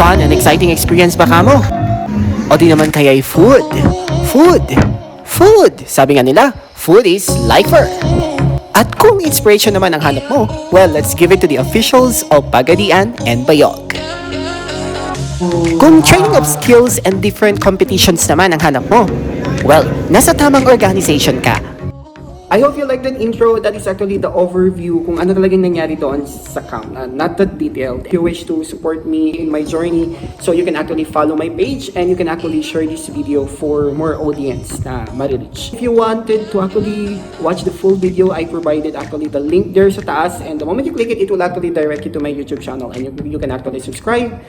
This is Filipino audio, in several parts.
fun and exciting experience ba kamo? O di naman kaya'y food? Food! Food! Sabi nga nila, food is lifer. At kung inspiration naman ang hanap mo, well, let's give it to the officials of Pagadian and Bayog. Kung training of skills and different competitions naman ang hanap mo, well, nasa tamang organization ka. I hope you like that intro. That is actually the overview kung ano talagang nangyari doon sa camp. Not that detailed. If you wish to support me in my journey, so you can actually follow my page and you can actually share this video for more audience na ma-reach. If you wanted to actually watch the full video, I provided actually the link there sa taas, and the moment you click it, it will actually direct you to my YouTube channel, and you can actually subscribe.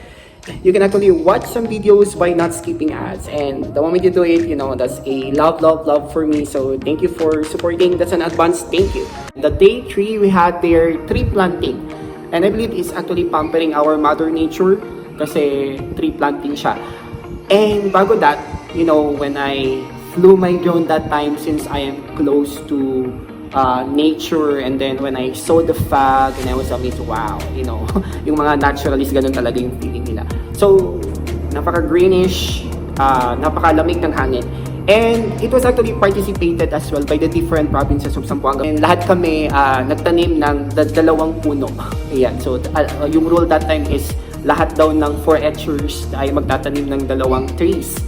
You can actually watch some videos by not skipping ads, and the moment you do it, you know, that's a love for me. So thank you for supporting. That's an advance thank you. The day 3, we had their tree planting, and I believe it's actually pampering our mother nature kasi tree planting siya. And bago that, you know, when I flew my drone that time, since I am close to nature, and then when I saw the fog and I was amazed, wow, you know, yung mga naturalists, ganun talaga yung feeling nila. So, napaka-greenish, napakalamig ng hangin. And it was actually participated as well by the different provinces of Zamboanga. And lahat kami nagtanim ng dalawang puno. Ayan, so yung rule that time is lahat daw ng 4Hers ay magtatanim ng dalawang trees.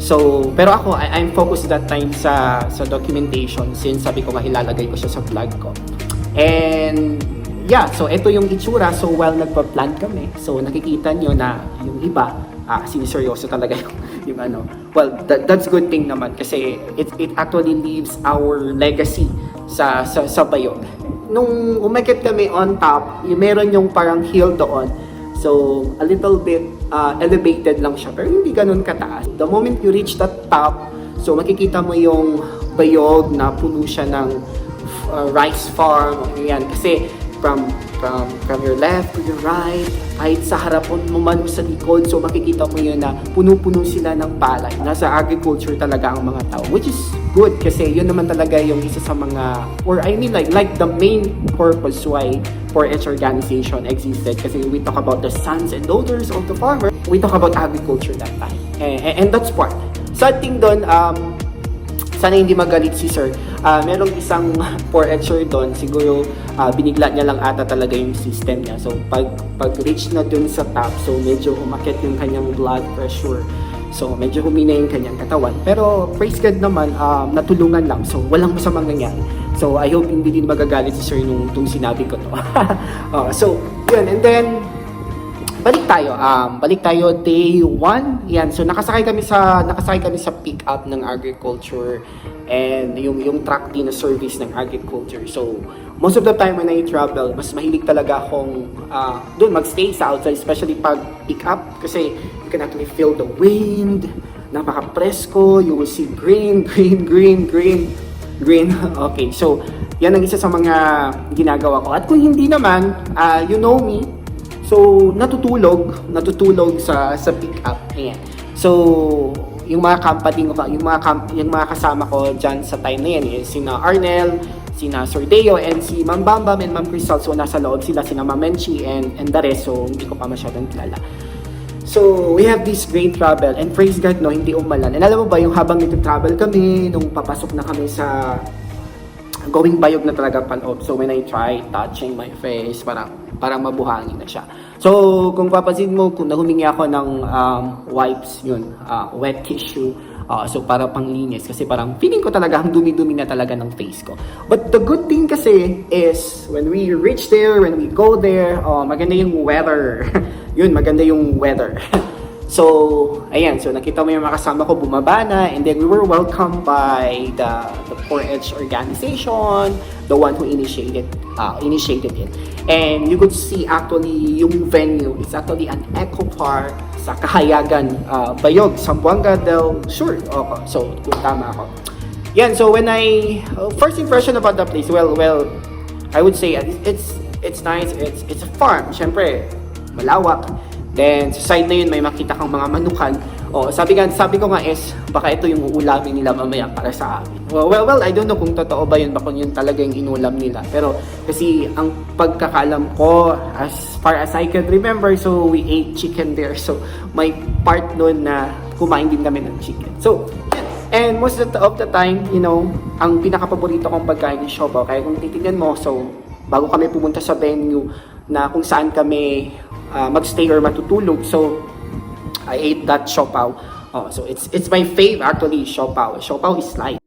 So, pero ako, I'm focused that time sa documentation, since sabi ko nga ilalagay ko siya sa vlog ko. And yeah, so ito yung itsura. So while nagpa-plan kami, so nakikita nyo na yung iba, siniseryoso talaga yung ano. Well, that's good thing naman kasi it actually leaves our legacy sa Bayog. Nung umakyat kami on top, meron yung parang hill doon. So, a little bit elevated lang siya, pero hindi ganun kataas. The moment you reach that top, so makikita mo yung Bayog na puno siya ng rice farm. Ayan, kasi from your left to your right, kahit sa harapon mo man o sa likod, so makikita mo yun na puno-puno sila ng palay. Nasa agriculture talaga ang mga tao, which is good kasi yun naman talaga yung isa sa mga, or I mean like the main purpose why 4H organization existed, kasi we talk about the sons and daughters of the farmer. We talk about agriculture that time, and that's part. Sad thing doon, sana hindi magalit si sir. Merong isang 4H'er doon, siguro binigla niya lang ata talaga yung system niya. So pag reach na dun sa top, so medyo umakyat yung kanyang blood pressure. So medyo humina yung kanyang katawan. Pero praise God naman, natulungan lang. So walang masamang nangyari. So I hope hindi din magagalit si sir nung sinabi ko to. So yun, and then balik tayo day 1. Yan, so nakasakay kami sa pick up ng agriculture and yung truck din na service ng agriculture. So most of the time when I travel, mas mahilig talaga akong doon magstay sa outside, especially pag pick up, kasi you can actually feel the wind, napaka-presko, you will see green. Okay, so yan ang isa sa mga ginagawa ko. At kung hindi naman, you know me, so natutulog sa pick up. Ayan. So yung mga company ko, yung mga kasama ko diyan sa time na yan, sina Arnel, sina Sir Deo, and si Ma'am Bambam and Ma'am Crystal. So nasa loob sila, sina Ma'am Menchi and the rest. So hindi ko pa masyadong kilala. So we have this great travel, and praise God, no, hindi umalan. And alam mo ba, yung habang nito-travel kami, nung papasok na kami sa going Bayog na talaga paloob. So when I try touching my face, parang mabuhangin na siya. So kung papansin mo, kung nahumingi ako ng wipes, yun, wet tissue, so para panglinis, kasi parang feeling ko talaga ang dumi-dumi na talaga ng face ko. But the good thing kasi is when we reach there, when we go there, maganda yung weather. Yun, maganda yung weather. So, ayan, so nakita mo yung mga kasama ko, bumaba na, and then we were welcomed by the 4H organization, the one who initiated it. And you could see actually yung venue, it's actually an eco park sa Kahayagan, Bayog, Zamboanga del Sur. Okay, so kung tama ako. Yan, so when first impression about the place, well, I would say it's nice, it's a farm, syempre, malawak. Then, sa side na yun, may makita kang mga manukan. Sabi ko nga is, baka ito yung uulamin nila mamaya para sa amin. Well, I don't know kung totoo ba yun, baka yun talaga yung inulam nila. Pero, kasi ang pagkakalam ko, as far as I can remember, so we ate chicken there. So, may part nun na kumain din kami ng chicken. So, and most of the time, ang pinaka-paborito kong pagkain is siopaw. Kaya kung titignan mo, so, bago kami pumunta sa venue na kung saan kami magstay or matutulog. So, I ate that siopaw. So, it's my fave actually, siopaw. Siopaw is life.